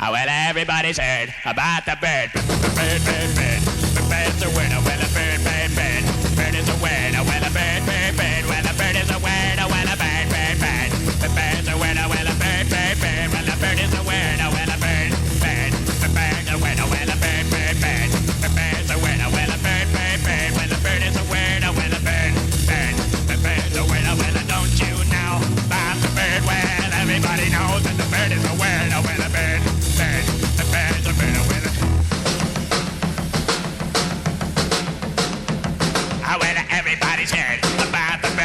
Well, everybody's heard about the bird. Bird, bird, bird. The bird's a winner. Well, a bird, bird, bird. Bird is a winner. Well, a bird, bird, bird. Well, a bird is a winner. Well, a bird, bird, bird. The bird's a winner. Well, a bird, bird, bird. Well, a bird is a winner. Well, a bird, bird. The bird's a winner. Well, a bird, bird, bird. The bird's a winner. Well, a bird, bird, bird. Well, a bird is a winner. Well, a bird, bird. The bird's a winner. Well, don't you know about the bird? Well, everybody knows that the bird is a winner. Well, a bird, bird. The bird's a winner. Well, well, everybody's heard about the bird.